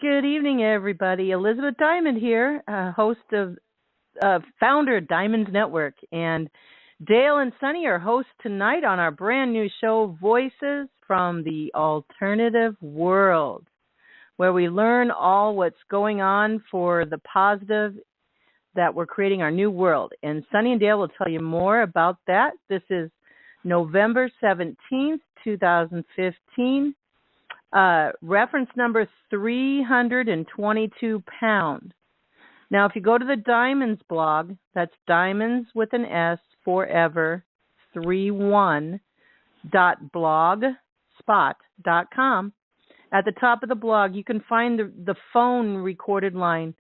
Good evening, everybody. Elizabeth Diamond here, host of founder of Diamond Network, and Dale and Sunny are hosts tonight on our brand new show, Voices from the Alternative World, where we learn all what's going on for the positive that we're creating our new world. And Sunny and Dale will tell you more about that. This is November 17th, 2015. Reference number 322 pound. Now, if you go to the Diamonds blog, that's Diamonds with an S, forever, 31.blogspot.com. At the top of the blog, you can find the phone recorded line.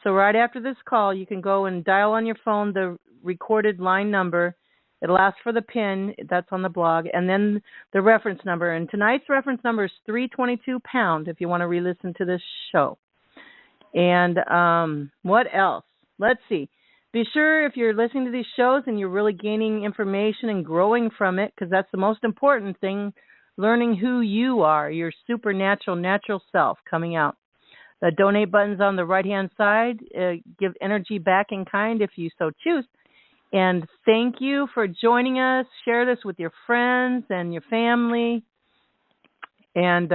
So right after this call, you can go and dial on your phone the recorded line number. It'll ask for the PIN, that's on the blog, and then the reference number. And tonight's reference number is 322 pound if you want to re-listen to this show. And what else? Let's see. Be sure if you're listening to these shows and you're really gaining information and growing from it, because that's the most important thing, learning who you are, your supernatural, natural self coming out. The donate button's on the right-hand side. Give energy back in kind if you so choose. And thank you for joining us. Share this with your friends and your family. And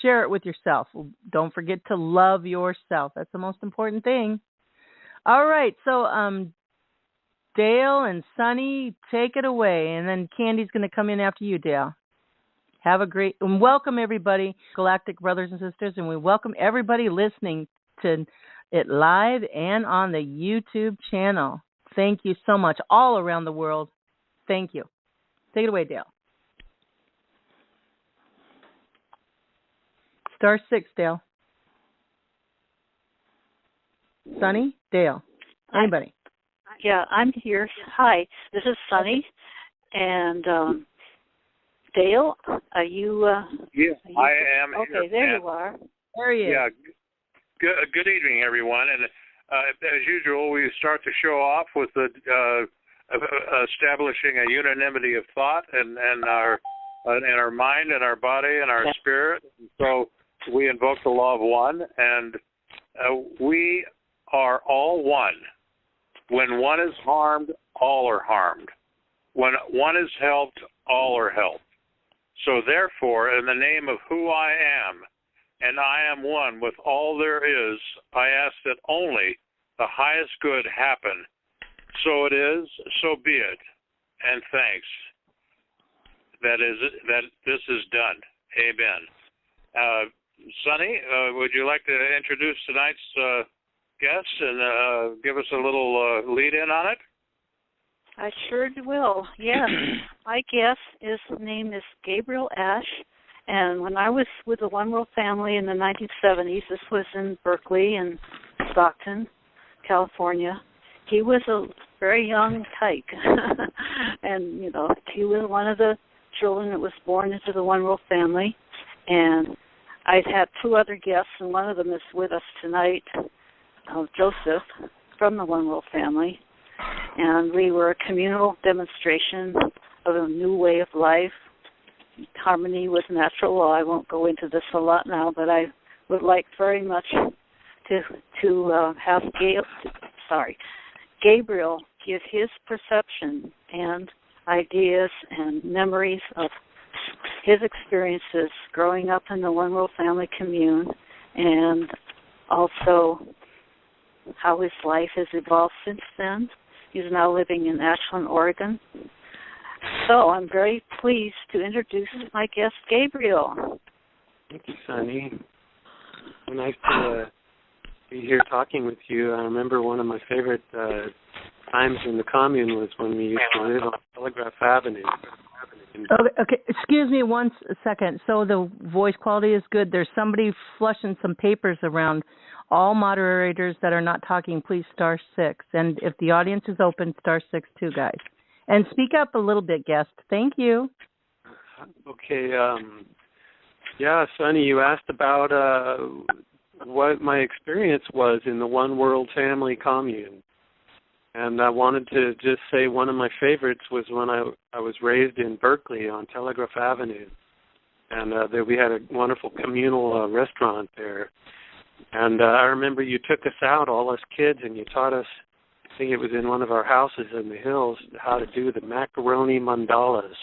share it with yourself. Don't forget to love yourself. That's the most important thing. All right. So Dale and Sunny, take it away. And then Candy's going to come in after you, Dale. Have a great, and welcome everybody, Galactic Brothers and Sisters. And we welcome everybody listening to it live and on the YouTube channel. Thank you so much, all around the world. Thank you. Take it away, Dale. *6, Dale. Sunny, Dale. Anybody? Yeah, I'm here. Hi, this is Sunny. And Dale, are you? Yes, I am okay, here. Okay, there you are. There he is. Yeah. Good evening, everyone. And as usual, we start the show off with establishing a unanimity of thought and our mind and our body and our spirit. And so we invoke the law of one, and we are all one. When one is harmed, all are harmed. When one is helped, all are helped. So therefore, in the name of who I am, and I am one with all there is, I ask that only the highest good happen. So it is, so be it, and thanks. That this is done. Amen. Sunny, would you like to introduce tonight's guest and give us a little lead-in on it? I sure will, yes. My guest, his name is Gabriel Ash, and when I was with the One World family in the 1970s, this was in Berkeley and Stockton, California, he was a very young tyke. And, you know, he was one of the children that was born into the One World family. And I've had two other guests, and one of them is with us tonight, Joseph, from the One World family. And we were a communal demonstration of a new way of life, harmony with natural law. I won't go into this a lot now, but I would like very much to have Gabriel give his perception and ideas and memories of his experiences growing up in the One World Family Commune, and also how his life has evolved since then. He's now living in Ashland, Oregon. So I'm very pleased to introduce my guest, Gabriel. Thank you, Sunny. It's nice to be here talking with you. I remember one of my favorite times in the commune was when we used to live on Telegraph Avenue. Okay. Excuse me one second. So the voice quality is good. There's somebody flushing some papers around. All moderators that are not talking, please *6. And if the audience is open, *6 too, guys. And speak up a little bit, guest. Thank you. Okay. Yeah, Sunny, you asked about what my experience was in the One World Family Commune. And I wanted to just say one of my favorites was when I was raised in Berkeley on Telegraph Avenue. And we had a wonderful communal restaurant there. And I remember you took us out, all us kids, and you taught us, I think it was in one of our houses in the hills, how to do the macaroni mandalas.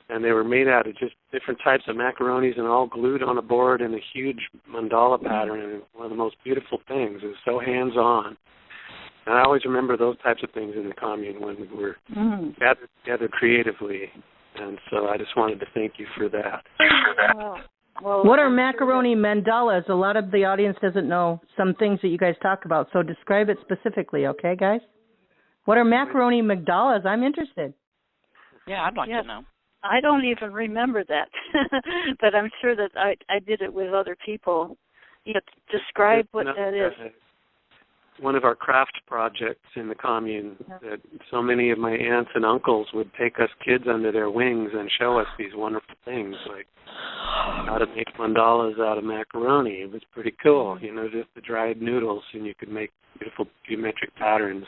And they were made out of just different types of macaronis and all glued on a board in a huge mandala pattern. And one of the most beautiful things. It was so hands-on. And I always remember those types of things in the commune when we were gathered together creatively. And so I just wanted to thank you for that. Well, what are macaroni mandalas? A lot of the audience doesn't know some things that you guys talk about, so describe it specifically, okay, guys? What are macaroni mandalas? I'm interested. Yeah, I'd like to know. I don't even remember that, but I'm sure that I did it with other people. You know, describe what that is. One of our craft projects in the commune that so many of my aunts and uncles would take us kids under their wings and show us these wonderful things, like how to make mandalas out of macaroni. It was pretty cool, you know, just the dried noodles, and you could make beautiful geometric patterns.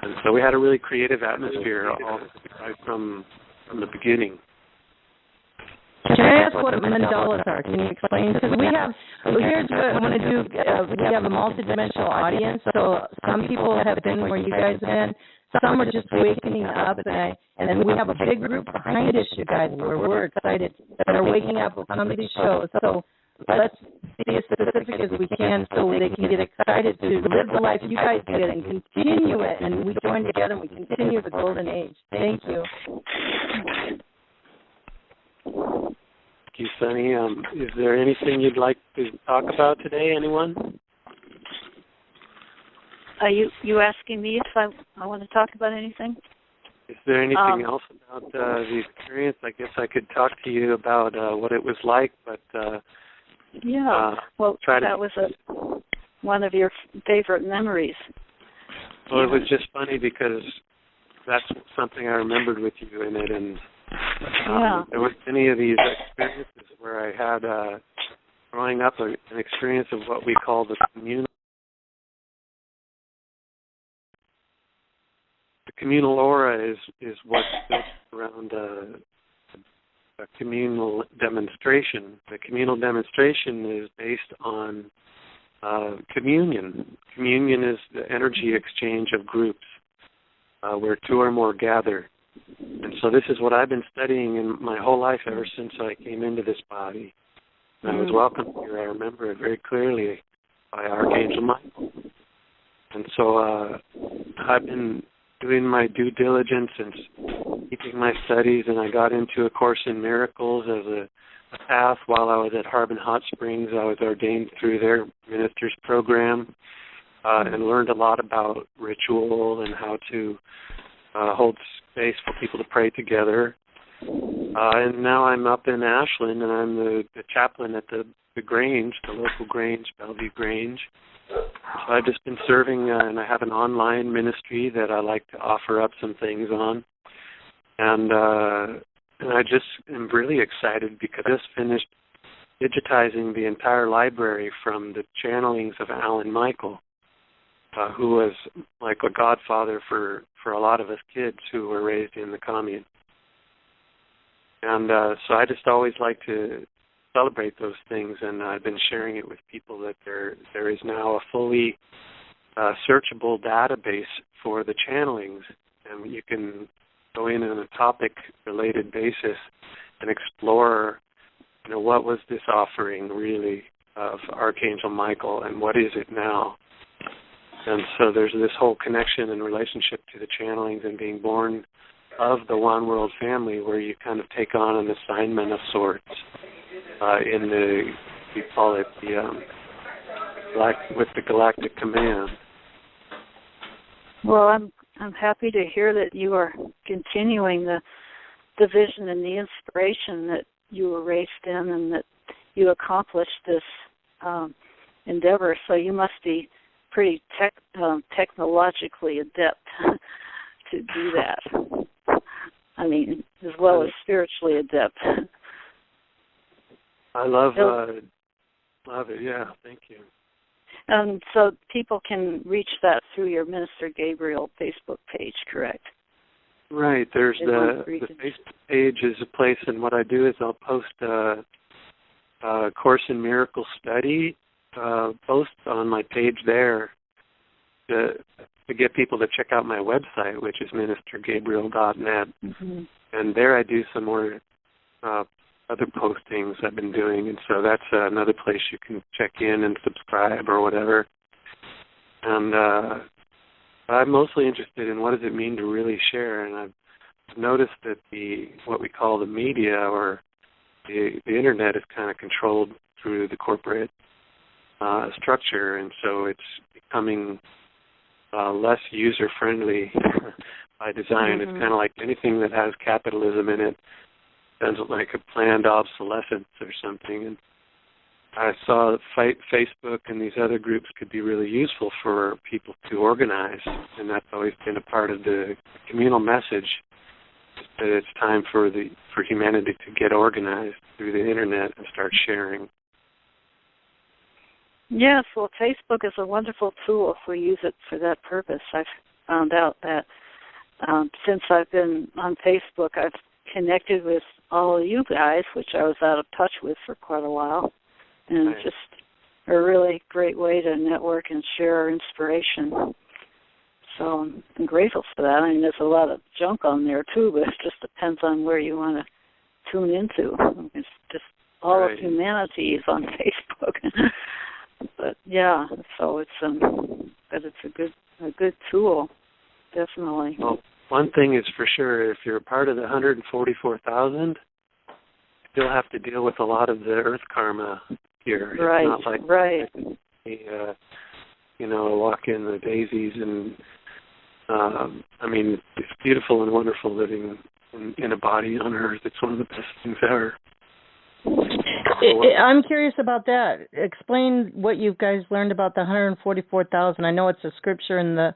And so we had a really creative atmosphere all right from the beginning. Can I ask what mandalas are? Can you explain? Because here's what I want to do. We have a multidimensional audience, so some people have been where you guys have been. Some are just wakening up, and we have a big group behind us, you guys, where we're excited that are waking up with some of these shows. So let's be as specific as we can so they can get excited to live the life you guys did and continue it. And we join together and we continue the golden age. Thank you. Thank you, Sunny. Is there anything you'd like to talk about today, anyone? Are you asking me if I want to talk about anything? Is there anything else about the experience? I guess I could talk to you about what it was like, but that was one of your favorite memories. Well, it was just funny because that's something I remembered with you in it, and there weren't any of these experiences where I had, growing up, an experience of what we call the communal. The communal aura is what's built around a communal demonstration. The communal demonstration is based on communion. Communion is the energy exchange of groups where two or more gather. And so this is what I've been studying in my whole life ever since I came into this body. And I was welcomed here. I remember it very clearly by Archangel Michael. And so I've been doing my due diligence and keeping my studies, and I got into A Course in Miracles as a path while I was at Harbin Hot Springs. I was ordained through their ministers program and learned a lot about ritual and how to hold space for people to pray together. And now I'm up in Ashland, and I'm the chaplain at the Grange, the local Grange, Bellevue Grange. So I've just been serving, and I have an online ministry that I like to offer up some things on. And I just am really excited because I just finished digitizing the entire library from the channelings of Alan Michael, who was like a godfather for a lot of us kids who were raised in the commune. And so I just always like to celebrate those things, and I've been sharing it with people that there is now a fully searchable database for the channelings, and you can go in on a topic-related basis and explore, what was this offering really of Archangel Michael, and what is it now? And so there's this whole connection and relationship to the channelings and being born of the One World family, where you kind of take on an assignment of sorts. We call it with the Galactic Command. Well, I'm happy to hear that you are continuing the vision and the inspiration that you were raised in, and that you accomplished this endeavor. So you must be pretty technologically adept to do that. I mean, as well as spiritually adept. I love it. Yeah, thank you. So people can reach that through your Minister Gabriel Facebook page, correct? Right. There's the Facebook page is a place, and what I do is I'll post a Course in Miracles study post on my page there to get people to check out my website, which is ministergabriel.net. Mm-hmm. And there I do some more other postings I've been doing, and so that's another place you can check in and subscribe or whatever. And I'm mostly interested in what does it mean to really share, and I've noticed that what we call the media or the internet is kind of controlled through the corporate structure, and so it's becoming less user-friendly by design. Mm-hmm. It's kind of like anything that has capitalism in it sounds like a planned obsolescence or something. And I saw that Facebook and these other groups could be really useful for people to organize, and that's always been a part of the communal message, that it's time for humanity to get organized through the internet and start sharing. Yes, well, Facebook is a wonderful tool if we use it for that purpose. I've found out that since I've been on Facebook, I've connected with all of you guys, which I was out of touch with for quite a while, and Right. It's just a really great way to network and share our inspiration. So I'm grateful for that. I mean, there's a lot of junk on there, too, but it just depends on where you want to tune into. It's just all Right. of humanity is on Facebook. But yeah, so it's but it's a good tool, definitely. Well, one thing is for sure, if you're a part of the 144,000, you still have to deal with a lot of the earth karma here. Right, It's not like right. Walk in the daisies and I mean, it's beautiful and wonderful living in a body on earth. It's one of the best things ever. I'm curious about that. Explain what you guys learned about the 144,000. I know it's a scripture in the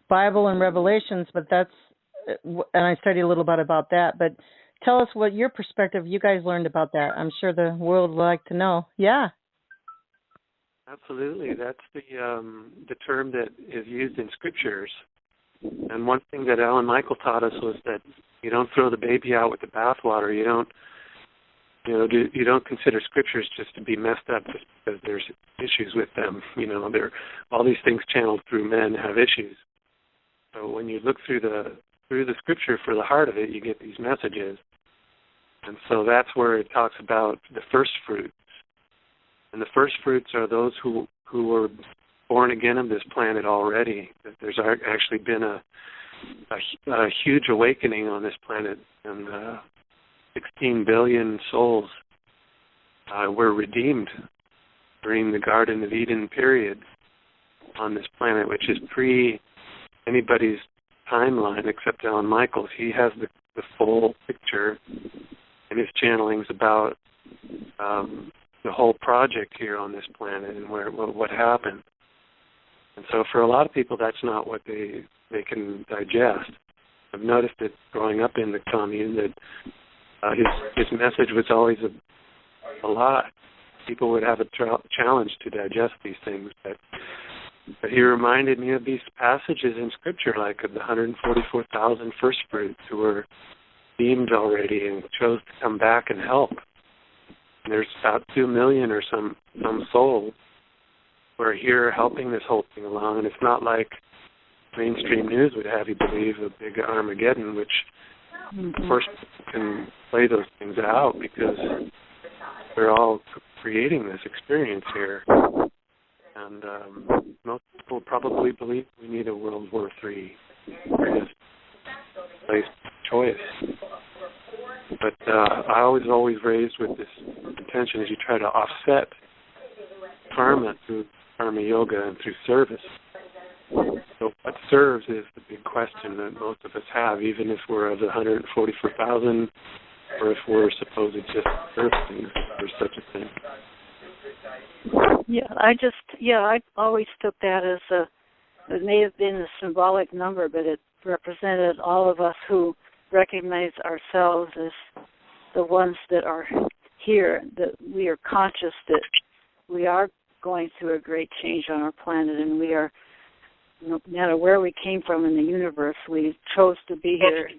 Bible and Revelations, but and I studied a little bit about that. But tell us what your perspective you guys learned about that. I'm sure the world would like to know. Yeah. Absolutely. That's the term that is used in scriptures. And one thing that Alan Michael taught us was that you don't throw the baby out with the bathwater. You don't consider scriptures just to be messed up just because there's issues with them. All these things channeled through men have issues. So when you look through the scripture for the heart of it, you get these messages. And so that's where it talks about the first fruits. And the first fruits are those who were born again of this planet already. That there's actually been a huge awakening on this planet, and 16 billion souls were redeemed during the Garden of Eden period on this planet, which is pre anybody's timeline except Alan Michael's. He has the full picture in his channelings about the whole project here on this planet and what happened. And so for a lot of people, that's not what they can digest. I've noticed it growing up in the commune that his message was always a lot. People would have a challenge to digest these things, but he reminded me of these passages in Scripture, like of the 144,000 first fruits who were deemed already and chose to come back and help. And there's about 2 million or some souls who are here helping this whole thing along, and it's not like mainstream news would have you believe a big Armageddon, which of course can play those things out because we're all creating this experience here. And most people probably believe we need a World War III for this place choice. But I was always raised with this intention as you try to offset karma through karma yoga and through service. So what serves is the big question that most of us have, even if we're of the 144,000 or if we're supposed to just serve things or such a thing. I always took that as it may have been a symbolic number, but it represented all of us who recognize ourselves as the ones that are here, that we are conscious that we are going through a great change on our planet, and we are, no matter where we came from in the universe, we chose to be here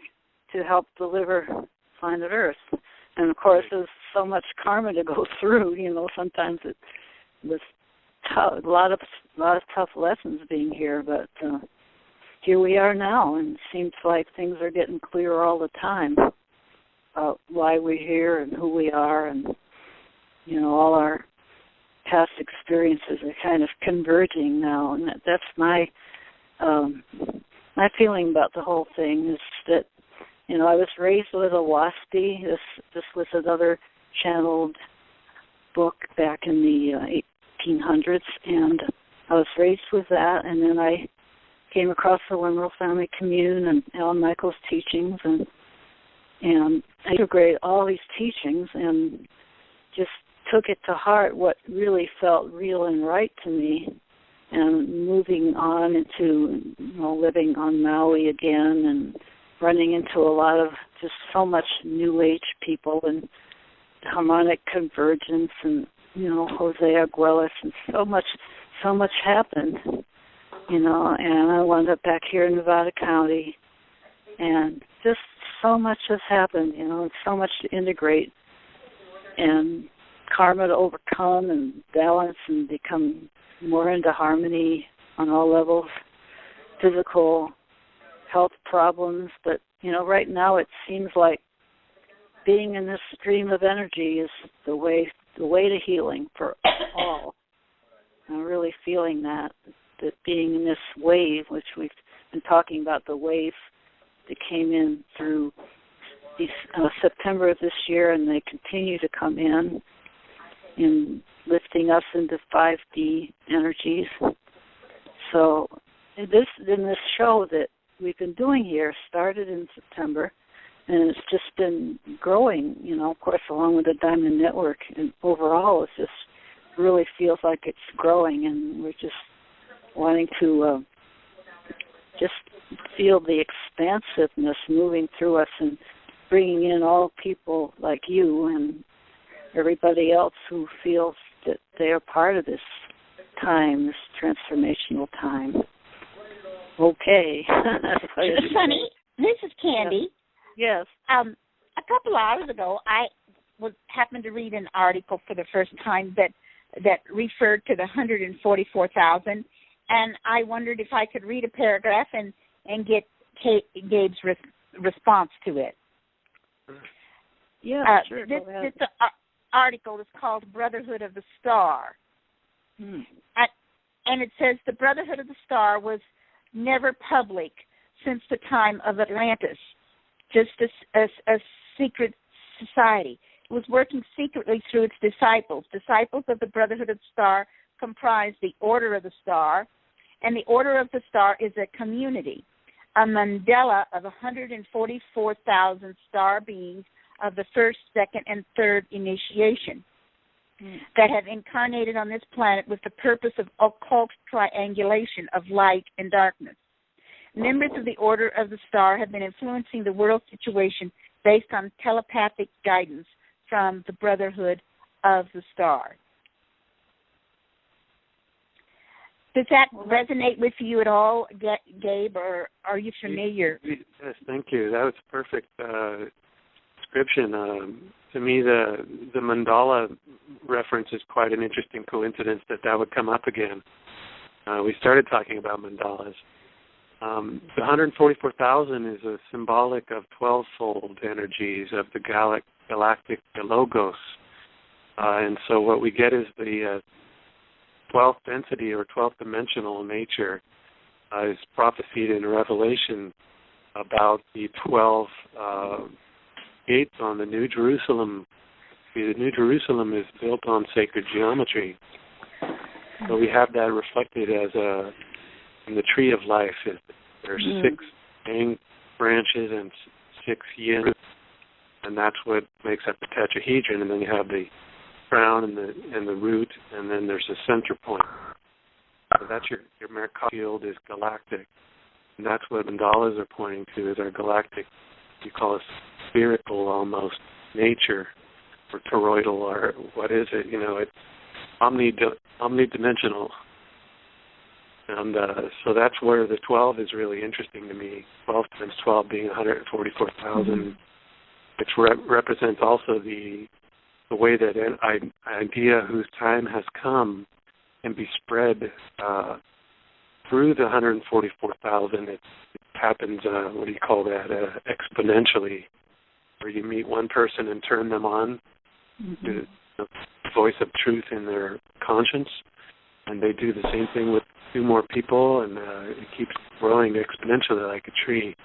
to help deliver planet Earth. And of course, there's so much karma to go through. Sometimes it was a lot of tough lessons being here, but here we are now, and it seems like things are getting clearer all the time about why we're here and who we are, and all our past experiences are kind of converging now, and that's my feeling about the whole thing is that I was raised a little waspy. This was another channeled book back in the 1800s, and I was raised with that, and then I came across the One World Family Commune and Alan Michael's teachings, and I integrated all these teachings and just took it to heart what really felt real and right to me, and moving on into living on Maui again and running into a lot of just so much New Age people and harmonic convergence and Jose Arguelles, and so much happened, and I wound up back here in Nevada County, and just so much has happened, and so much to integrate and karma to overcome and balance and become more into harmony on all levels, physical health problems, but right now it seems like being in this stream of energy is the way to healing for all. I'm really feeling that being in this wave, which we've been talking about, the wave that came in through September of this year, and they continue to come in lifting us into 5D energies. So in this show that we've been doing here started in September, and it's just been growing, of course, along with the Diamond Network. And overall, it just really feels like it's growing, and we're just wanting to just feel the expansiveness moving through us and bringing in all people like you and everybody else who feels that they are part of this time, this transformational time. Okay. Sunny, this is Candy. Yes. A couple hours ago, I happened to read an article for the first time that referred to the 144,000, and I wondered if I could read a paragraph and get Gabe's response to it. Yeah, sure. This article is called Brotherhood of the Star. And it says the Brotherhood of the Star was never public since the time of Atlantis, just a secret society. It was working secretly through its disciples. Disciples of the Brotherhood of the Star comprise the Order of the Star, and the Order of the Star is a community, a mandala of 144,000 star beings of the first, second, and third initiation that have incarnated on this planet with the purpose of occult triangulation of light and darkness. Members of the Order of the Star have been influencing the world situation based on telepathic guidance from the Brotherhood of the Star. Does that resonate with you at all, Gabe, or are you familiar? Yes, thank you. That was a perfect description. To me, the mandala reference is quite an interesting coincidence that would come up again. We started talking about mandalas. The 144,000 is a symbolic of 12-fold energies of the galactic logos. And so what we get is the 12th density or 12th dimensional nature is prophesied in Revelation about the 12 gates on the New Jerusalem. The New Jerusalem is built on sacred geometry. So we have that reflected as in the tree of life. There's 6 main branches and 6 yin, and that's what makes up the tetrahedron. And then you have the crown and the root, and then there's a center point. So that's your Merkaba field is galactic, and that's what mandalas are pointing to is our galactic. You call it spherical almost nature, or toroidal, or what is it? It's omnidimensional. And so that's where the 12 is really interesting to me. 12 times 12 being 144,000, which represents also the way that an idea whose time has come can be spread through the 144,000. It happens, what do you call that, exponentially, where you meet one person and turn them on to the voice of truth in their conscience, and they do the same thing with 2 more people, and it keeps growing exponentially like a tree.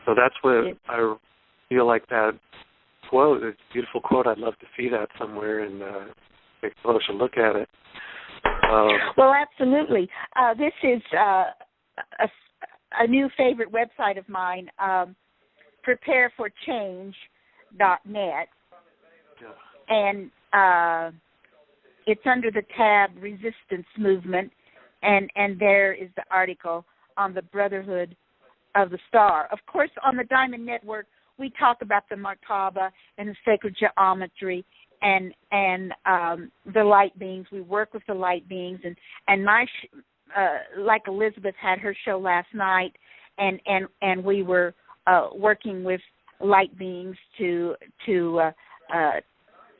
So that's what I feel like that quote, it's a beautiful quote. I'd love to see that somewhere and take a closer look at it. Well, absolutely. This is a new favorite website of mine, prepareforchange.net. And it's under the tab Resistance Movement, and there is the article on the Brotherhood of the Star. Of course, on the Diamond Network, we talk about the Merkaba and the sacred geometry and the light beings. We work with the light beings, and my like Elizabeth had her show last night, and we were working with light beings to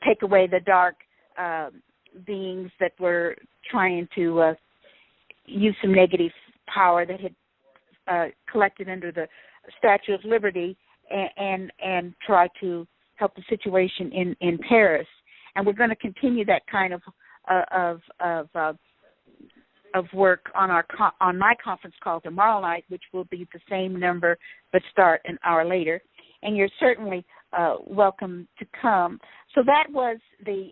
take away the dark beings that were trying to use some negative power that had collected under the Statue of Liberty and try to help the situation in Paris. And we're going to continue that kind of work on my conference call tomorrow night, which will be the same number but start an hour later. And you're certainly welcome to come. So that was the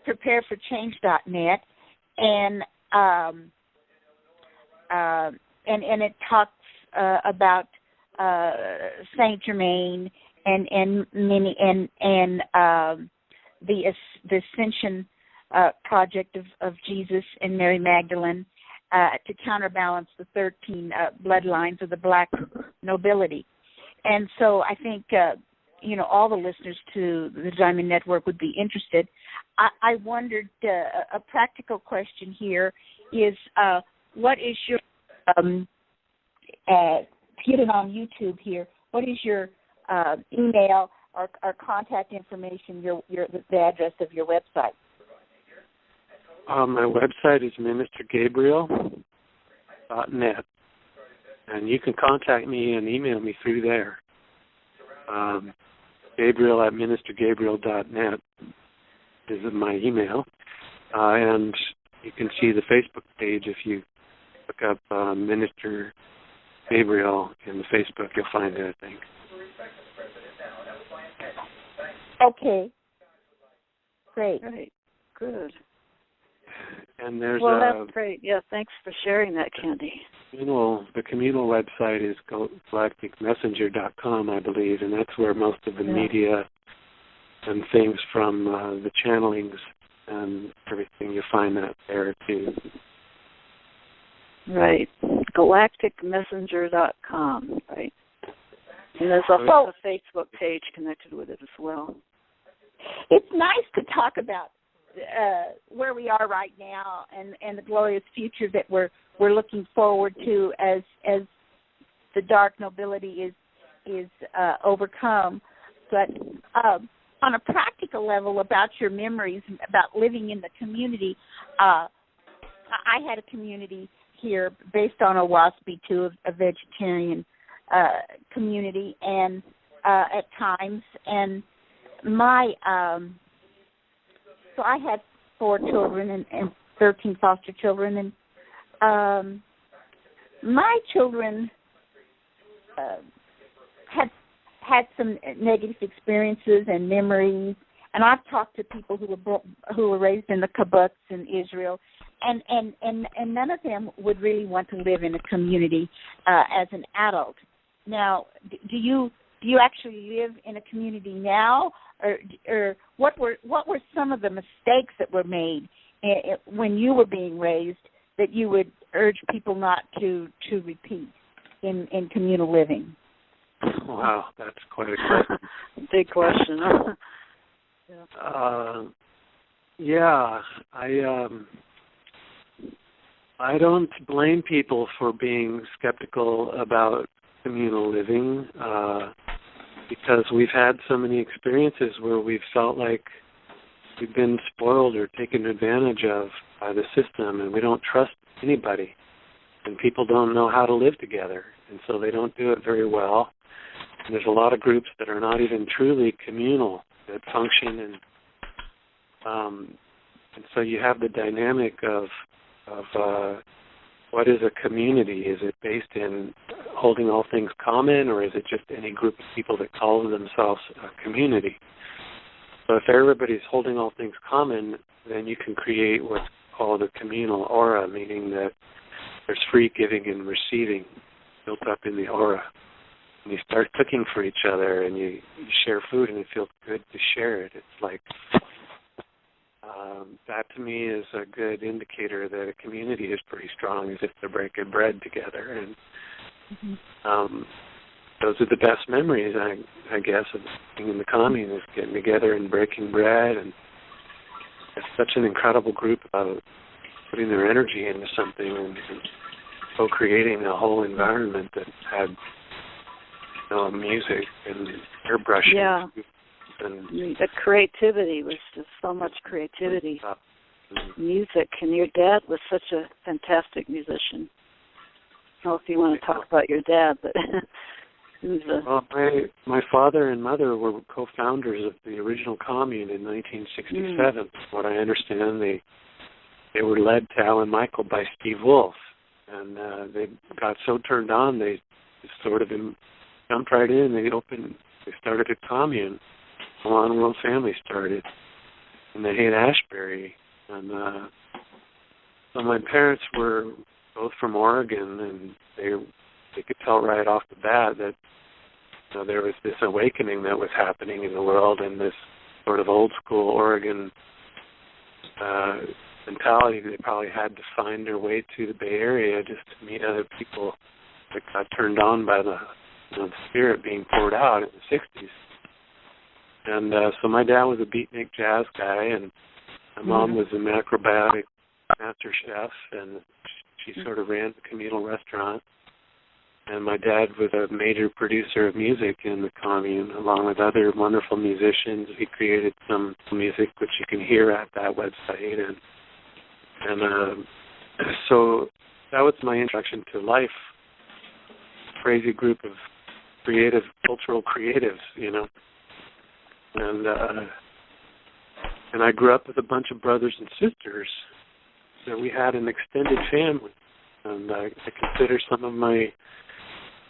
prepareforchange.net, and it talks about Saint Germain and many and the Ascension project of Jesus and Mary Magdalene to counterbalance the 13 bloodlines of the black nobility. And so I think all the listeners to the Diamond Network would be interested. I wondered, a practical question here is, what is your get it on YouTube here? What is your email or contact information? The address of your website. My website is ministergabriel.net, and you can contact me and email me through there. Gabriel at ministergabriel.net is my email, and you can see the Facebook page if you look up Minister Gabriel in the Facebook. You'll find it, I think. Okay. Great. Good. And there's that's great. Yeah, thanks for sharing that, Candy. The communal website is galacticmessenger.com, I believe, and that's where most of the media and things from the channelings and everything, you find that there too. Right. galacticmessenger.com, right? And there's also a Facebook page connected with it as well. It's nice to talk about where we are right now and the glorious future that we're looking forward to as the dark nobility is overcome. But on a practical level, about your memories about living in the community, I had a community here based on a WASB-2, a vegetarian community, and at times, and my so I had 4 children and 13 foster children, and my children had some negative experiences and memories. And I've talked to people who were raised in the kibbutz in Israel, and none of them would really want to live in a community as an adult. Now, do you actually live in a community now, or what were some of the mistakes that were made when you were being raised that you would urge people not to repeat in communal living? Wow, that's quite a question. Big question. I don't blame people for being skeptical about communal living. because we've had so many experiences where we've felt like we've been spoiled or taken advantage of by the system, and we don't trust anybody, and people don't know how to live together, and so they don't do it very well. And there's a lot of groups that are not even truly communal that function, and so you have the dynamic of what is a community? Is it based in holding all things common, or is it just any group of people that call themselves a community? So if everybody's holding all things common, then you can create what's called a communal aura, meaning that there's free giving and receiving built up in the aura. And you start cooking for each other, and you share food, and it feels good to share it. It's like, that to me is a good indicator that a community is pretty strong, as if they're breaking bread together. And those are the best memories, I guess, of being in the commune, is getting together and breaking bread. And it's such an incredible group about putting their energy into something and co-creating a whole environment that had music and airbrushing. Yeah. And the creativity was just so much creativity. Music, and your dad was such a fantastic musician. I don't know if you want to talk about your dad, but he was Well, my father and mother were co-founders of the original commune in 1967. What I understand, they were led to Alan Michael by Steve Wolf, and they got so turned on, they just sort of jumped right in. They started a commune. The One World Family started in the Haight-Ashbury, and so my parents were both from Oregon, and they could tell right off the bat that there was this awakening that was happening in the world, and this sort of old school Oregon mentality. They probably had to find their way to the Bay Area just to meet other people that got turned on by the spirit being poured out in the 60s. And so my dad was a beatnik jazz guy, and my mom was an acrobatic master chef, and she sort of ran the communal restaurant. And my dad was a major producer of music in the commune, along with other wonderful musicians. He created some music which you can hear at that website. And so that was my introduction to life. Crazy group of cultural creatives, And I grew up with a bunch of brothers and sisters. So we had an extended family. And I consider some of my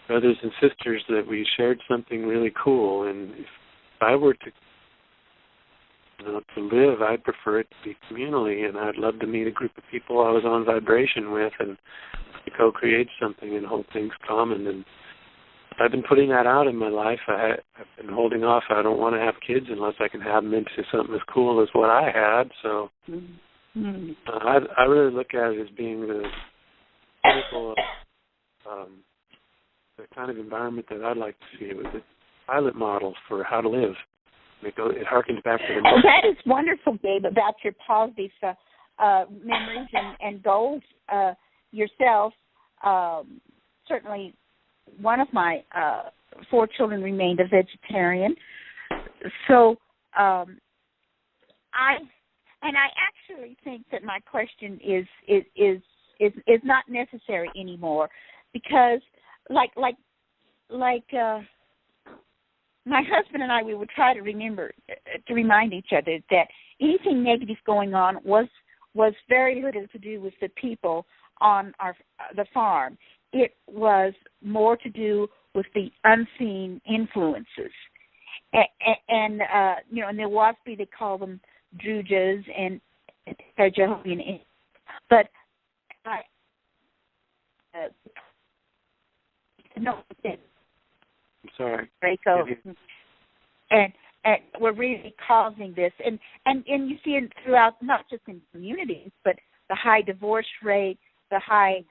brothers and sisters that we shared something really cool. And if I were to live, I'd prefer it to be communally. And I'd love to meet a group of people I was on vibration with and to co-create something and hold things common. And I've been putting that out in my life. I've been holding off. I don't want to have kids unless I can have them into something as cool as what I had. So I really look at it as being the critical, the kind of environment that I'd like to see. It was a pilot model for how to live. It harkens back to the... Well, that is wonderful, Gabe, about your positive memories and goals yourself. Certainly, one of my 4 children remained a vegetarian. So I actually think that my question is not necessary anymore, because like my husband and I, we would try to remind each other that anything negative going on was very little to do with the people on the farm. It was more to do with the unseen influences. And in the WASP, they call them Drujas and Jehovah's. But I'm sorry. Draco. And we're really causing this. And you see it throughout, not just in communities, but the high divorce rate, the high,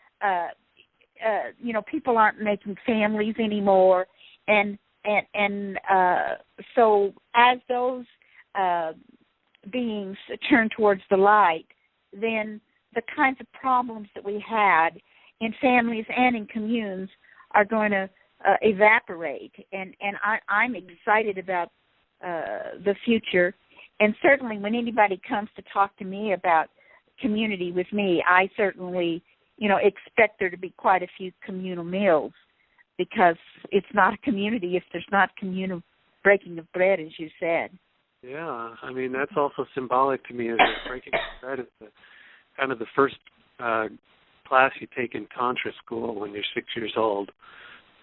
people aren't making families anymore. And so as those beings turn towards the light, then the kinds of problems that we had in families and in communes are going to evaporate. And I'm excited about the future. And certainly when anybody comes to talk to me about community with me, I certainly, expect there to be quite a few communal meals, because it's not a community if there's not communal breaking of bread, as you said. Yeah, I mean, that's also symbolic to me, as breaking of bread is kind of the first class you take in Tantra school when you're 6 years old,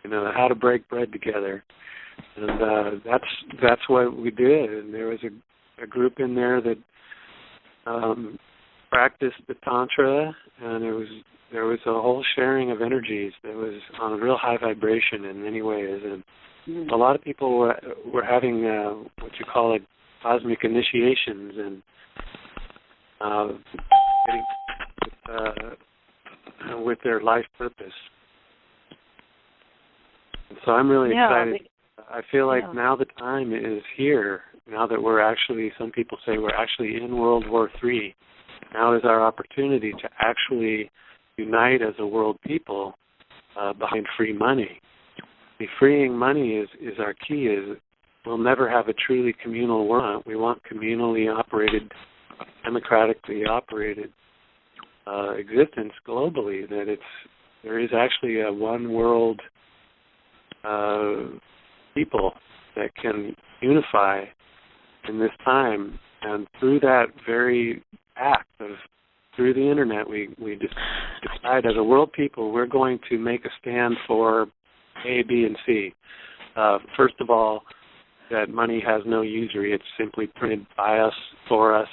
how to break bread together. And that's what we did. And there was a group in there that practiced the Tantra, and there was a whole sharing of energies that was on a real high vibration in many ways. And a lot of people were having what you call cosmic initiations and getting with their life purpose. And so I'm really excited. I feel like now the time is here. Now that we're actually, some people say we're actually in World War III. Now is our opportunity to actually unite as a world people behind free money. The freeing money is our key. Is we'll never have a truly communal world. We want communally operated, democratically operated existence globally. That there is actually a one world people that can unify in this time, and through that very act of through the internet, we decide as a world people we're going to make a stand for A, B, and C. First of all, that money has no usury. It's simply printed by us, for us,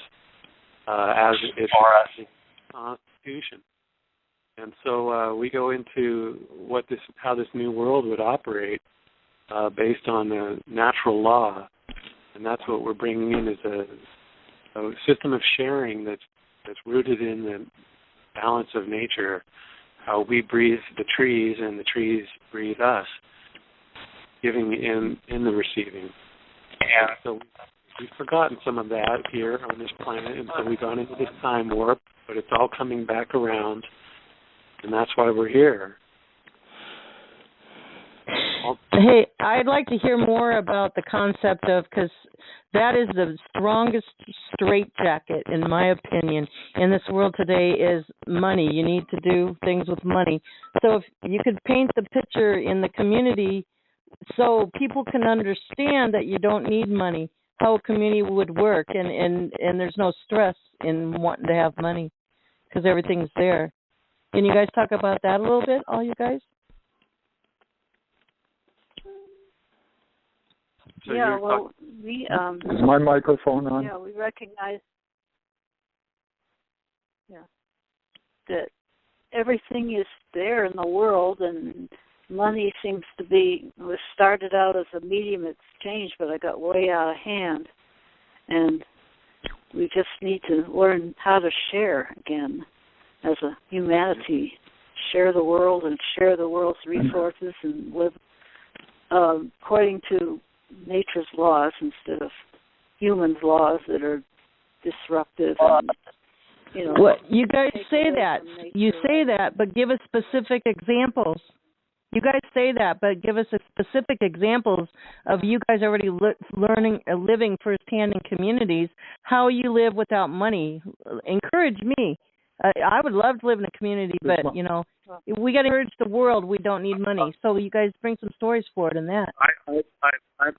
as it's in the Constitution. And so we go into how this new world would operate based on a natural law, and that's what we're bringing in, is a system of sharing that's rooted in the balance of nature, how we breathe the trees and the trees breathe us, giving in the receiving. And so we've forgotten some of that here on this planet, and so we've gone into this time warp, but it's all coming back around, and that's why we're here. Hey, I'd like to hear more about the concept of, because that is the strongest straitjacket, in my opinion, in this world today, is money. You need to do things with money. So if you could paint the picture in the community so people can understand that you don't need money, how a community would work, and there's no stress in wanting to have money because everything's there. Can you guys talk about that a little bit, all you guys? So we is my microphone on? Yeah, we recognize that everything is there in the world, and money seems to was started out as a medium of exchange, but it got way out of hand, and we just need to learn how to share again as a humanity, share the world and share the world's resources and live according to nature's laws instead of humans' laws that are disruptive. And, Well, you guys say that. You say that, but give us specific examples. You guys say that, but give us specific examples of you guys already living firsthand in communities, how you live without money. Encourage me. I would love to live in a community, but, we got to encourage the world. We don't need money. So you guys bring some stories for it in that. I might have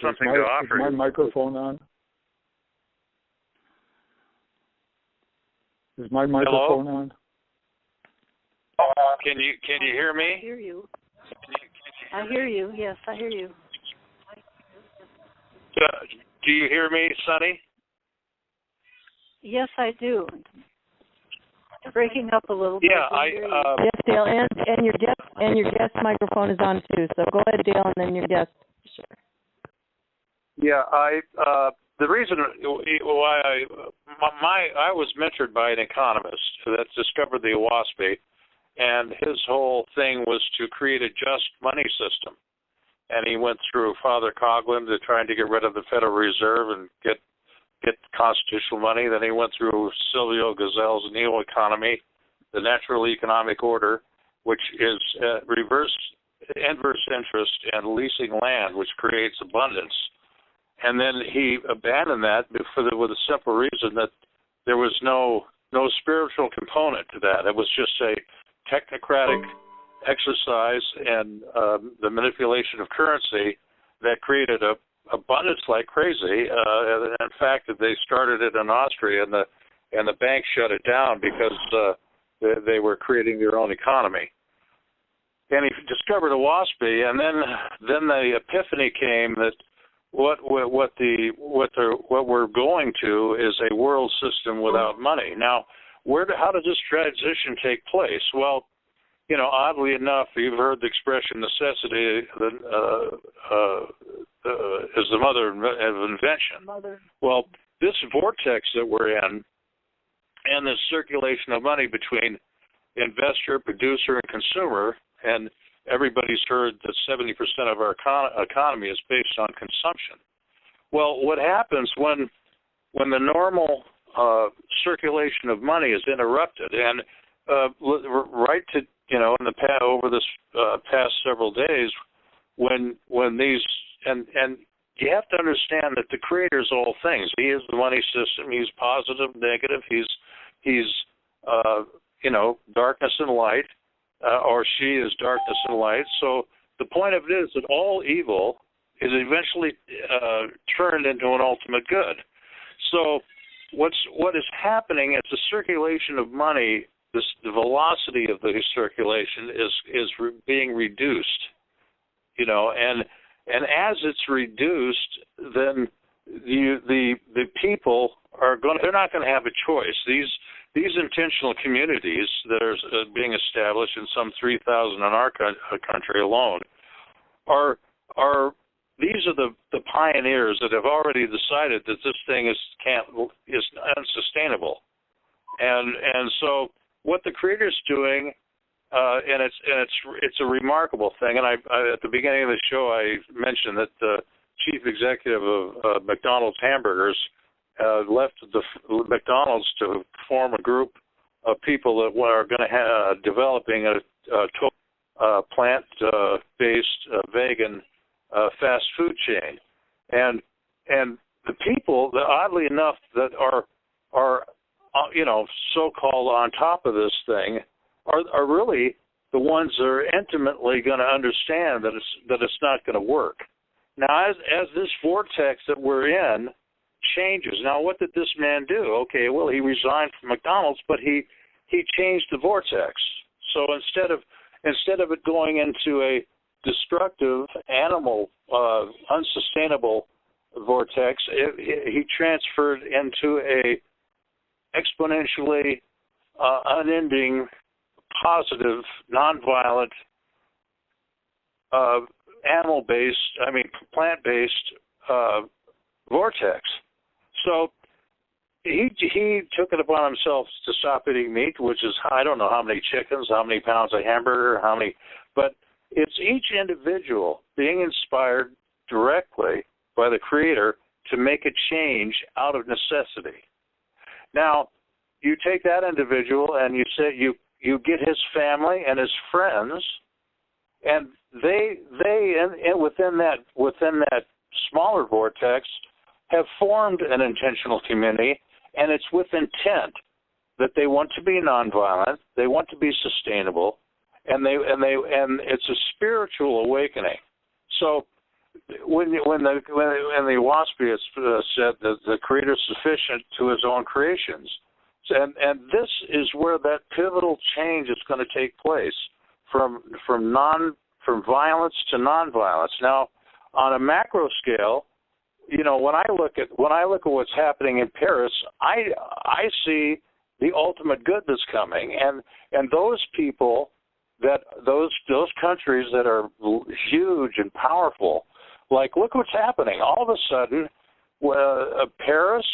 something to offer. Is my microphone on? Is my microphone on? Can you hear me? I hear you. I hear you. Yes, I hear you. Do you hear me, Sonny? Yes, I do. Breaking up a little bit. Yeah, yes, Dale, and your guest microphone is on too. So go ahead, Dale, and then your guest. Sure. Yeah, the reason why I was mentored by an economist that discovered the WASP, and his whole thing was to create a just money system. And he went through Father Coughlin to trying to get rid of the Federal Reserve and get constitutional money. Then he went through Silvio Gazelle's neo-economy, the natural economic order, which is reverse adverse interest in leasing land, which creates abundance. And then he abandoned that with a simple reason that there was no spiritual component to that. It was just a technocratic exercise in the manipulation of currency that created a abundance like crazy. In fact, they started it in Austria, and the bank shut it down because they were creating their own economy. And he discovered a WASP-y, and then the epiphany came that what we're going to is a world system without money. Now, how does this transition take place? Well, oddly enough, you've heard the expression "necessity is the mother of invention." Well, this vortex that we're in, and this circulation of money between investor, producer, and consumer, and everybody's heard that 70% of our economy is based on consumption. Well, what happens when the normal circulation of money is interrupted, and over this past several days, when these and you have to understand that the Creator is all things. He is the money system. He's positive, negative. He's darkness and light. Or she is darkness and light. So the point of it is that all evil is eventually turned into an ultimate good. So what is happening is the circulation of money, the velocity of the circulation is being reduced. And as it's reduced, then the people they're not going to have a choice. These intentional communities that are being established in some 3,000 in our country alone these are the pioneers that have already decided that this thing is unsustainable, and so what the Creator's doing, and it's a remarkable thing. And I at the beginning of the show I mentioned that the chief executive of McDonald's Hamburgers left the McDonald's to form a group of people that are going to developing a plant-based vegan fast food chain, and the people that, oddly enough, that are so-called on top of this thing are really the ones that are intimately going to understand that it's not going to work. Now, as this vortex that we're in changes. Now, what did this man do? Okay, well, he resigned from McDonald's, but he changed the vortex. So instead of it going into a destructive, animal, unsustainable vortex, he transferred into a exponentially unending, positive, nonviolent, plant-based vortex. So he took it upon himself to stop eating meat, which is, I don't know how many chickens, how many pounds of hamburger, but it's each individual being inspired directly by the Creator to make a change out of necessity. Now, you take that individual and you say you get his family and his friends, and they within that smaller vortex have formed an intentional community, and it's with intent that they want to be nonviolent, they want to be sustainable, and it's a spiritual awakening. So when the WASP said that the Creator is sufficient to His own creations, and this is where that pivotal change is going to take place from violence to nonviolence. Now, on a macro scale, when I look at what's happening in Paris, I see the ultimate good that's coming, and those people, that those countries that are huge and powerful, like, look what's happening. All of a sudden, Paris,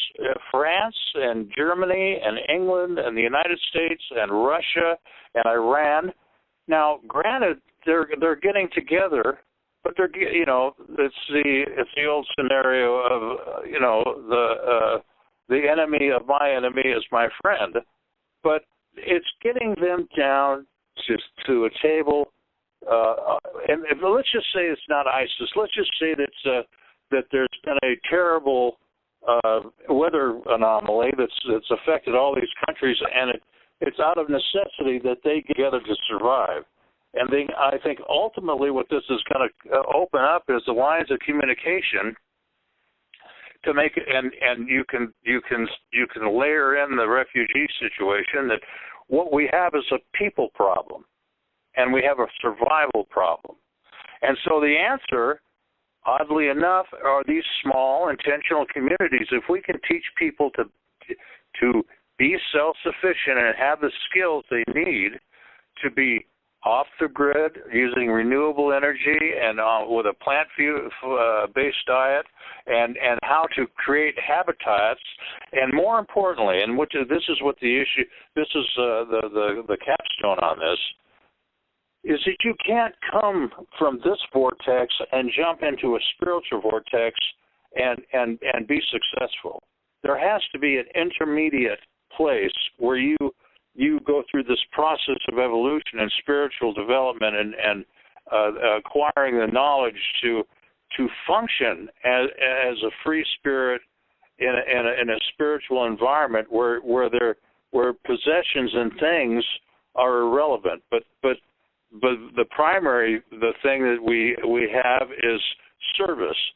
France, and Germany, and England, and the United States, and Russia, and Iran. Now, granted, they're getting together, but they're, it's the old scenario of the enemy of my enemy is my friend, but it's getting them down to a table and let's just say it's not ISIS. Let's just say that there's been a terrible weather anomaly that's affected all these countries, and it's out of necessity that they get together to survive. And then I think ultimately what this is going to open up is the lines of communication to make it, and you can layer in the refugee situation, that what we have is a people problem, and we have a survival problem. And so the answer, oddly enough, are these small intentional communities. If we can teach people to be self-sufficient and have the skills they need to be off the grid, using renewable energy and with a plant-based diet, and how to create habitats, and more importantly, and this is what the issue, this is the capstone on this, is that you can't come from this vortex and jump into a spiritual vortex and be successful. There has to be an intermediate place where you go through this process of evolution and spiritual development and acquiring the knowledge to function as a free spirit in a spiritual environment where possessions and things are irrelevant. But the thing that we have is service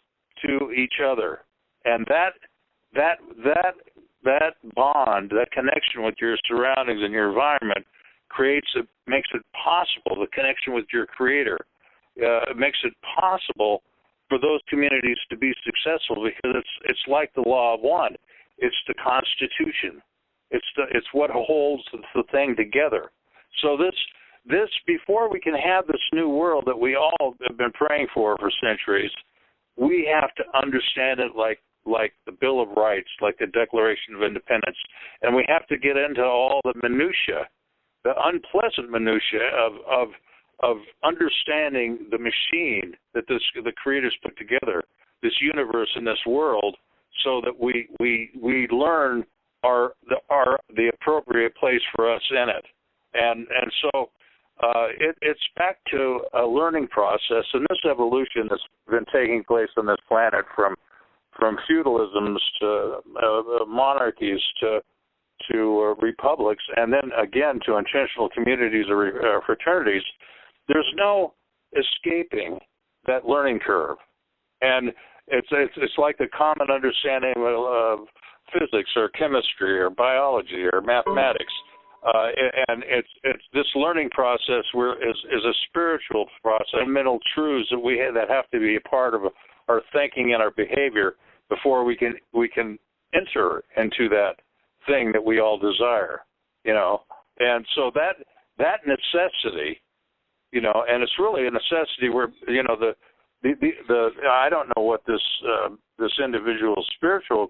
to each other, and that bond, that connection with your surroundings and your environment makes it possible, the connection with your creator, makes it possible for those communities to be successful, because it's like the law of one. It's the Constitution. It's what holds the thing together. So this before we can have this new world that we all have been praying for centuries, we have to understand it like the Bill of Rights, like the Declaration of Independence. And we have to get into all the minutiae, the unpleasant minutiae of understanding the machine that the creators put together, this universe and this world, so that we learn the appropriate place for us in it. And so it's back to a learning process, and this evolution that's been taking place on this planet from feudalisms to monarchies to republics, and then again to intentional communities or fraternities, there's no escaping that learning curve. And it's like the common understanding of physics or chemistry or biology or mathematics. And it's this learning process is a spiritual process, mental truths that have to be a part of our thinking and our behavior before we can enter into that thing that we all desire, And so that necessity, and it's really a necessity where the I don't know what this individual's spiritual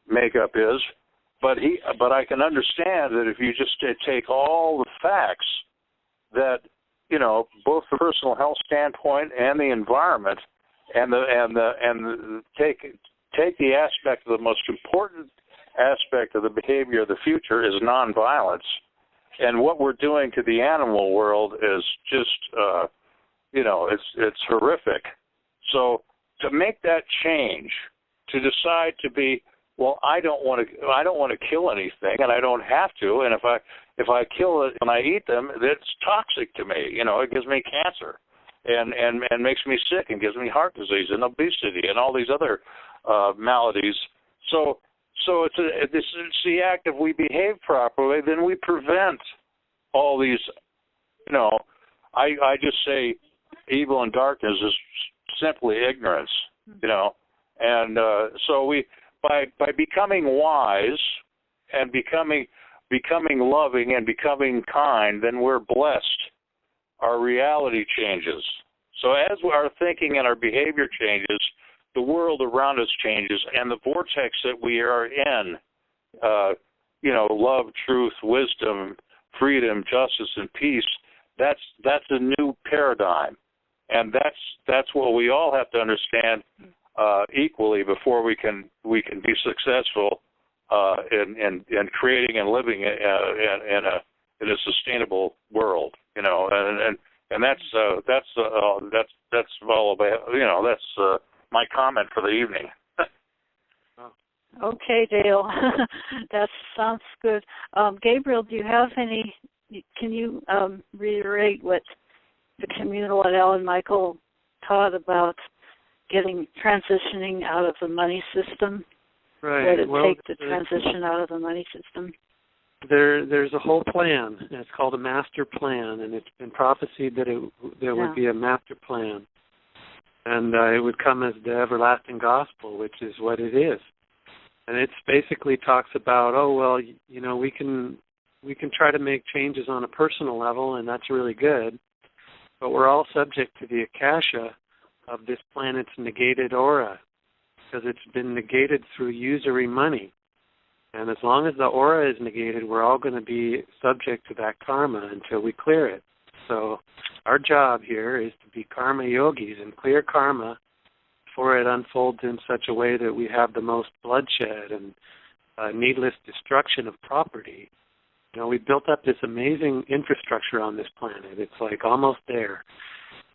makeup is, but I can understand that if you just take all the facts that both the personal health standpoint and the environment, and take the aspect of the most important aspect of the behavior of the future is nonviolence, and what we're doing to the animal world is just it's horrific. So to make that change, to decide to be, well, I don't want to kill anything, and I don't have to. And if I kill it and I eat them, it's toxic to me. It gives me cancer, and makes me sick, and gives me heart disease and obesity and all these other maladies. So it's the act. If we behave properly, then we prevent all these. I just say evil and darkness is simply ignorance. And so we. By becoming wise and becoming loving and becoming kind, then we're blessed. Our reality changes. So as our thinking and our behavior changes, the world around us changes, and the vortex that we are in, love, truth, wisdom, freedom, justice, and peace, that's a new paradigm. And that's what we all have to understand equally before we can be successful in creating and living in a sustainable world. And that's all about, that's my comment for the evening. Okay, Dale. That sounds good. Gabriel, do you have any? Can you reiterate what the communal and Ellen Michael taught about transitioning out of the money system? Right. What it take to transition out of the money system? There's a whole plan, and it's called a master plan, and it's been prophesied that there would be a master plan, and it would come as the everlasting gospel, which is what it is. And it basically talks about, we can try to make changes on a personal level, and that's really good, but we're all subject to the akasha of this planet's negated aura, because it's been negated through usury money. And as long as the aura is negated, we're all going to be subject to that karma until we clear it. So our job here is to be karma yogis and clear karma before it unfolds in such a way that we have the most bloodshed and needless destruction of property. We built up this amazing infrastructure on this planet. It's like almost there.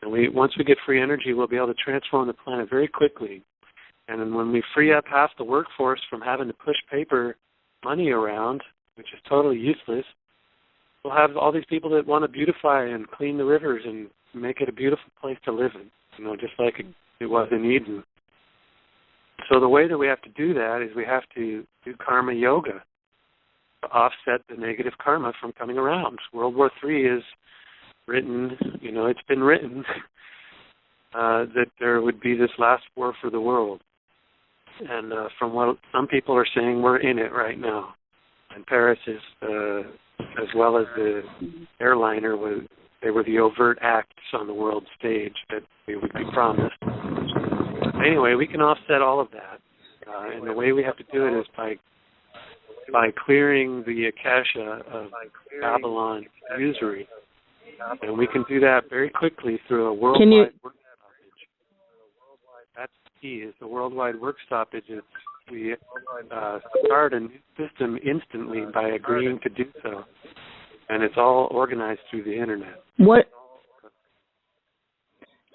And once we get free energy, we'll be able to transform the planet very quickly. And then when we free up half the workforce from having to push paper money around, which is totally useless, we'll have all these people that want to beautify and clean the rivers and make it a beautiful place to live in, just like it was in Eden. So the way that we have to do that is we have to do karma yoga to offset the negative karma from coming around. World War III is written, it's been written that there would be this last war for the world. And from what some people are saying, we're in it right now. And Paris is, as well as the airliner, they were the overt acts on the world stage that we would be promised. Anyway, we can offset all of that. And the way we have to do it is by clearing the akasha of Babylon usury. And we can do that very quickly through a worldwide work stoppage. That's the key, is the worldwide work stoppage. We start a new system instantly by agreeing to do so. And it's all organized through the Internet. What?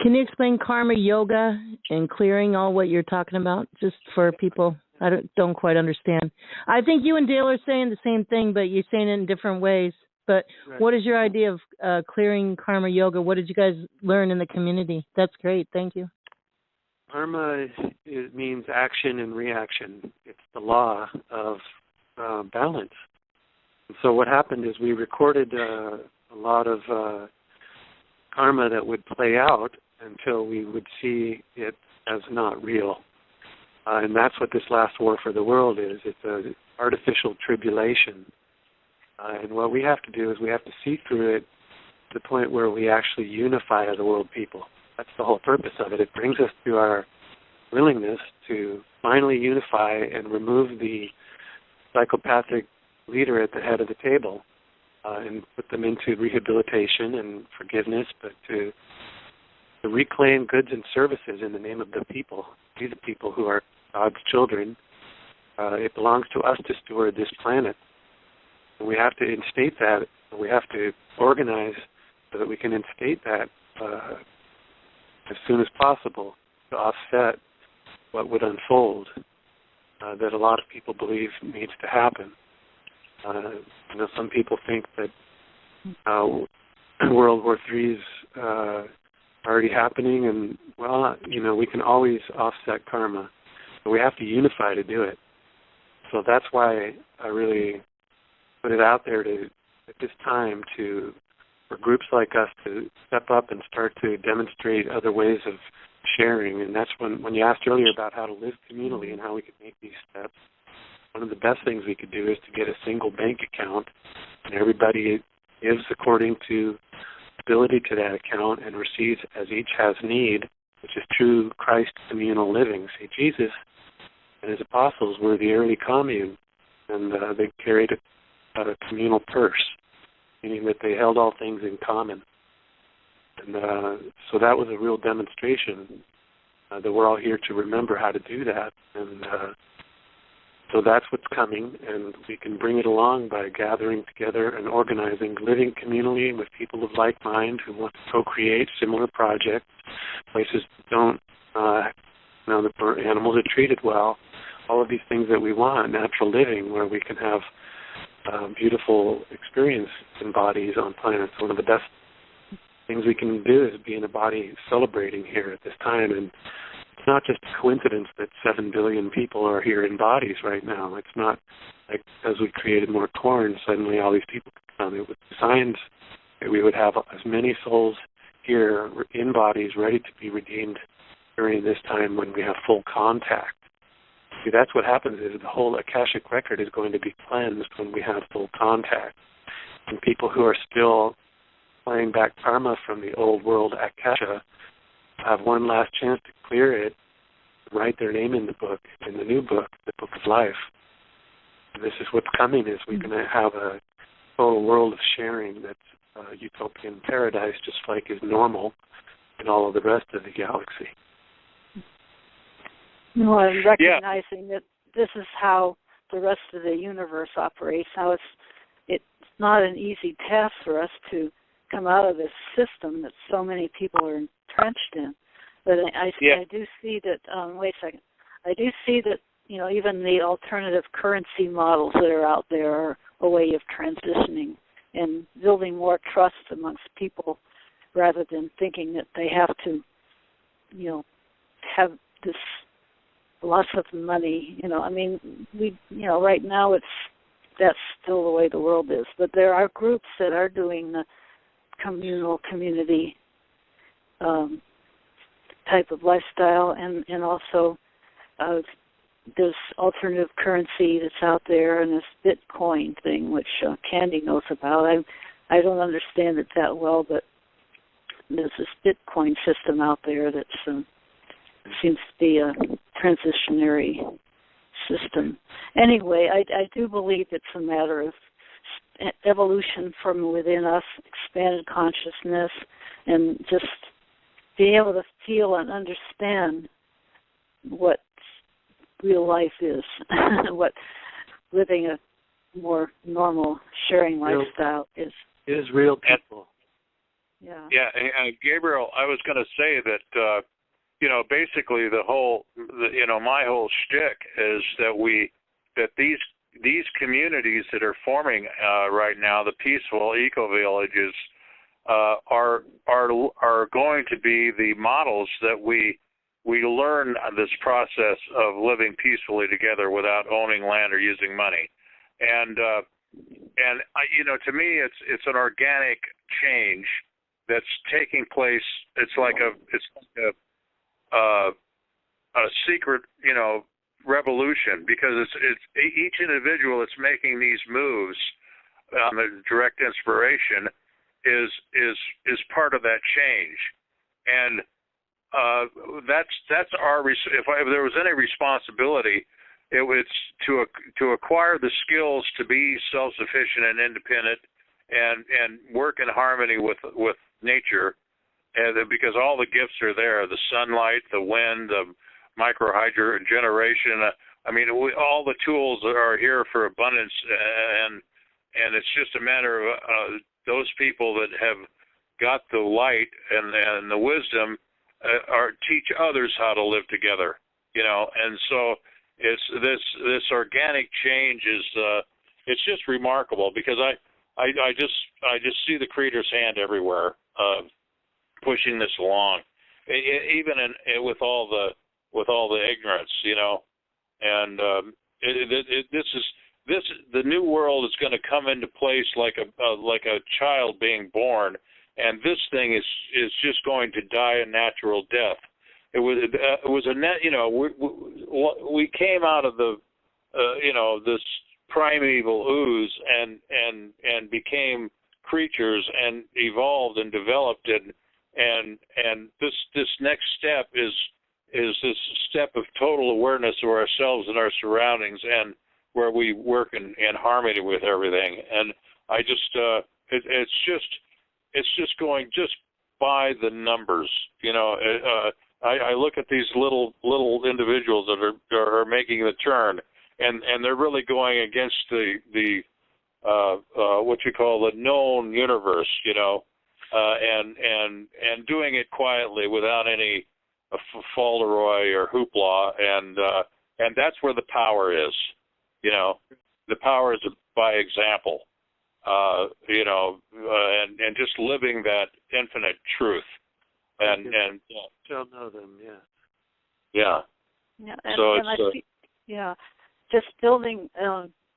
Can you explain karma yoga and clearing all what you're talking about, just for people? I don't quite understand. I think you and Dale are saying the same thing, but you're saying it in different ways. But right. What is your idea of clearing karma yoga? What did you guys learn in the community? That's great. Thank you. Karma means action and reaction. It's the law of balance. And so what happened is we recorded a lot of karma that would play out until we would see it as not real. And that's what this last war for the world is. It's an artificial tribulation. And what we have to do is we have to see through it to the point where we actually unify as a world people. That's the whole purpose of it. It brings us to our willingness to finally unify and remove the psychopathic leader at the head of the table and put them into rehabilitation and forgiveness, but to reclaim goods and services in the name of the people. These are people who are God's children. It belongs to us to steward this planet. And we have to instate that. We have to organize so that we can instate that as soon as possible to offset what would unfold that a lot of people believe needs to happen. Some people think that World War III is already happening, and, we can always offset karma. But we have to unify to do it. So that's why I really put it out there at this time for groups like us to step up and start to demonstrate other ways of sharing. And that's when you asked earlier about how to live communally and how we could make these steps. One of the best things we could do is to get a single bank account, and everybody gives according to ability to that account and receives as each has need, which is true Christ communal living. See, Jesus and his apostles were the early commune, and they carried a communal purse, meaning that they held all things in common. And so that was a real demonstration that we're all here to remember how to do that. And So that's what's coming, and we can bring it along by gathering together and organizing, living communally with people of like mind who want to co-create similar projects, places that don't, the animals are treated well, all of these things that we want, natural living, where we can have beautiful experience in bodies on planets. One of the best things we can do is be in a body celebrating here at this time, and it's not just a coincidence that 7 billion people are here in bodies right now. It's not like as we created more corn, suddenly all these people could come. It was designed that we would have as many souls here in bodies ready to be redeemed during this time when we have full contact. See, that's what happens is the whole Akashic record is going to be cleansed when we have full contact. And people who are still playing back karma from the old world Akasha have one last chance to clear it, write their name in the book, in the new book, the Book of Life. And this is what's coming, is we're going to have a total world of sharing that's a utopian paradise, just like is normal in all of the rest of the galaxy. No, I'm recognizing that this is how the rest of the universe operates. Now, it's not an easy task for us to come out of this system that so many people are entrenched in. But I do see that, I do see that, even the alternative currency models that are out there are a way of transitioning and building more trust amongst people rather than thinking that they have to, have this lots of money. Right now that's still the way the world is. But there are groups that are doing the communal community type of lifestyle, and also there's alternative currency that's out there, and this Bitcoin thing, which Candy knows about. I don't understand it that well, but there's this Bitcoin system out there that seems to be a transitionary system. Anyway, I do believe it's a matter of evolution from within us, expanded consciousness, and just being able to feel and understand what real life is, what living a more normal sharing lifestyle is. It is real people. Yeah. Yeah, Gabriel, I was going to say that, basically my whole shtick is that these communities that are forming right now, the peaceful eco-villages, are going to be the models that we learn this process of living peacefully together without owning land or using money. And to me, it's an organic change that's taking place. It's like a secret, revolution, because it's each individual that's making these moves, direct inspiration is part of that change. And that's our if there was any responsibility, it's to acquire the skills to be self-sufficient and independent and work in harmony with nature, and because all the gifts are there: the sunlight, the wind, the microhydro generation. All the tools are here for abundance, and it's just a matter of those people that have got the light and the wisdom teach others how to live together, and so it's this organic change is it's just remarkable, because I just see the Creator's hand everywhere, pushing this along, even with all the ignorance, and the new world is going to come into place like a child being born, and this thing is just going to die a natural death. It was a net, we came out of the this primeval ooze and became creatures and evolved and developed, and this next step is this step of total awareness of ourselves and our surroundings, and where we work in harmony with everything. And I just it's just going just by the numbers. I look at these little individuals that are making the turn, and they're really going against the what you call the known universe, and doing it quietly without any falderoy or hoopla, and that's where the power is. The power is by example, and just living that infinite truth, and shall know them, yeah. So it's just building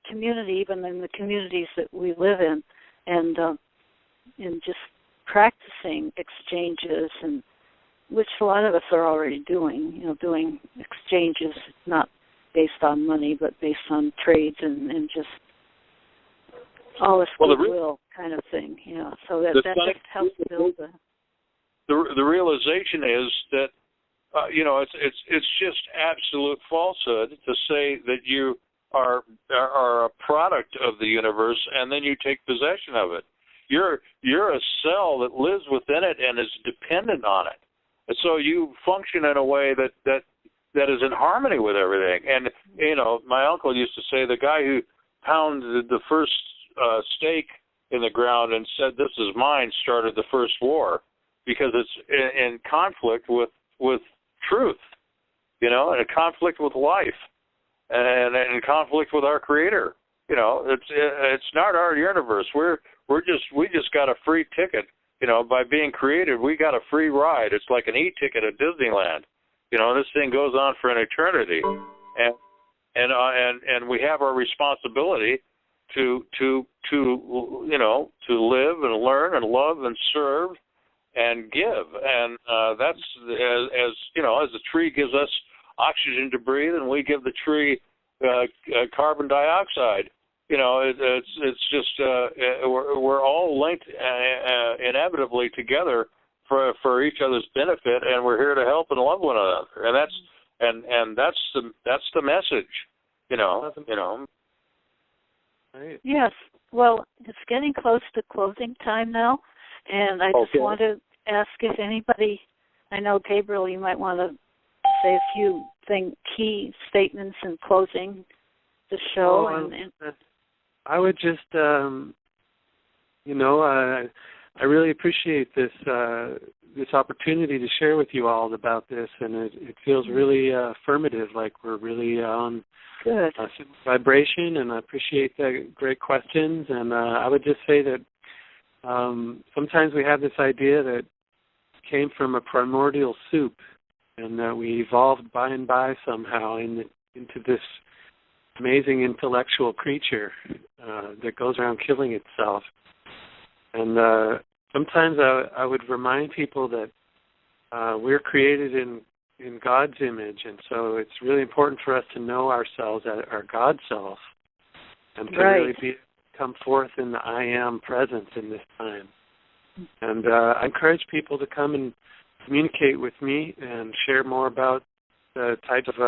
community, even in the communities that we live in, and just practicing exchanges, and which a lot of us are already doing. Doing exchanges not based on money, but based on trades and just all this goodwill kind of thing. So that just helps build the realization is that it's just absolute falsehood to say that you are a product of the universe and then you take possession of it. You're a cell that lives within it and is dependent on it. And so you function in a way that is in harmony with everything. And my uncle used to say the guy who pounded the first stake in the ground and said this is mine started the first war, because it's in conflict with truth, and a conflict with life, and in conflict with our Creator. It's not our universe. We just got a free ticket. By being created, we got a free ride. It's like an e-ticket at Disneyland. This thing goes on for an eternity, and we have our responsibility to live and learn and love and serve and give, and that's as the tree gives us oxygen to breathe, and we give the tree carbon dioxide. It's just we're all linked inevitably together for each other's benefit, and we're here to help and love one another, and that's the message. Right. Yes. Well, it's getting close to closing time now, and I just want to ask if anybody, I know, Gabriel, you might want to say a few key statements in closing the show. I would just, I really appreciate this opportunity to share with you all about this, and it feels really affirmative, like we're really on good vibration, and I appreciate the great questions. And I would just say that sometimes we have this idea that came from a primordial soup, and that we evolved by and by somehow into this amazing intellectual creature that goes around killing itself. And sometimes I would remind people that we're created in God's image, and so it's really important for us to know ourselves as our God self, and to really come forth in the I am presence in this time. And I encourage people to come and communicate with me and share more about the types of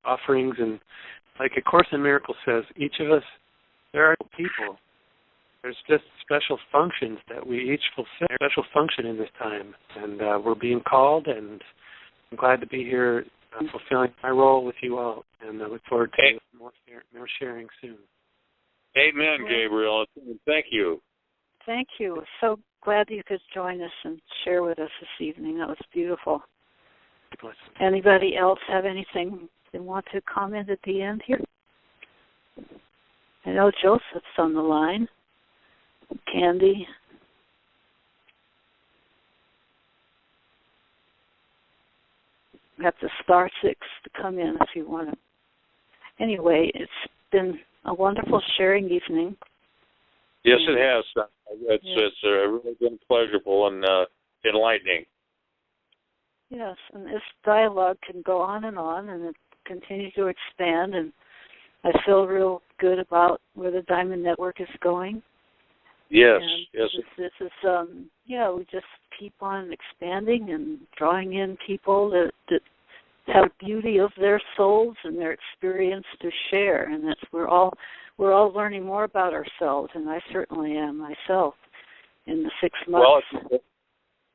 offerings. And like A Course in Miracles says, each of us, there are people. There's just special functions that we each fulfill, special function in this time. And we're being called, and I'm glad to be here fulfilling my role with you all. And I look forward to more sharing soon. Amen, Gabriel. Thank you. Thank you. So glad you could join us and share with us this evening. That was beautiful. Anybody else have anything they want to comment at the end here? I know Joseph's on the line. Candy. You have to star 6 to come in if you want to. Anyway, it's been a wonderful sharing evening. Yes, it has. It's really been pleasurable and enlightening. Yes, and this dialogue can go on, and it continues to expand, and I feel real good about where the Diamond Network is going. Yes, and yes. This is, we just keep on expanding and drawing in people that have beauty of their souls and their experience to share, and that's we're all learning more about ourselves, and I certainly am myself in the 6 months. Well,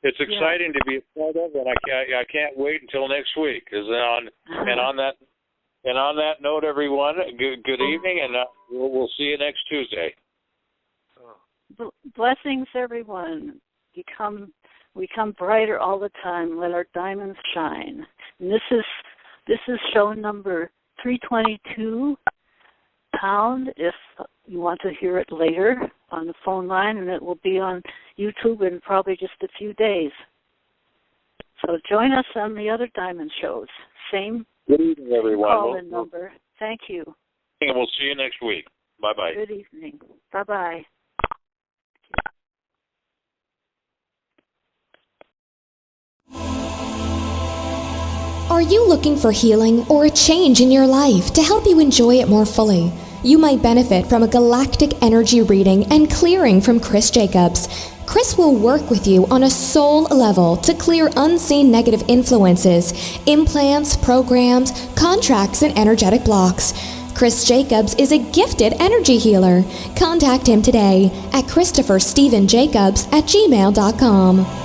it's exciting to be a part of, and I can't wait until next week. On And on that note, everyone, good evening, and we'll see you next Tuesday. Blessings, everyone. We come brighter all the time. Let our diamonds shine. And this is show number 322, pound, if you want to hear it later on the phone line, and it will be on YouTube in probably just a few days. So join us on the other diamond shows. Same Good evening, everyone. call-in number. Thank you. And we'll see you next week. Bye-bye. Good evening. Bye-bye. Are you looking for healing or a change in your life to help you enjoy it more fully? You might benefit from a galactic energy reading and clearing from Chris Jacobs. Chris will work with you on a soul level to clear unseen negative influences, implants, programs, contracts, and energetic blocks. Chris Jacobs is a gifted energy healer. Contact him today at ChristopherStephenJacobs@gmail.com.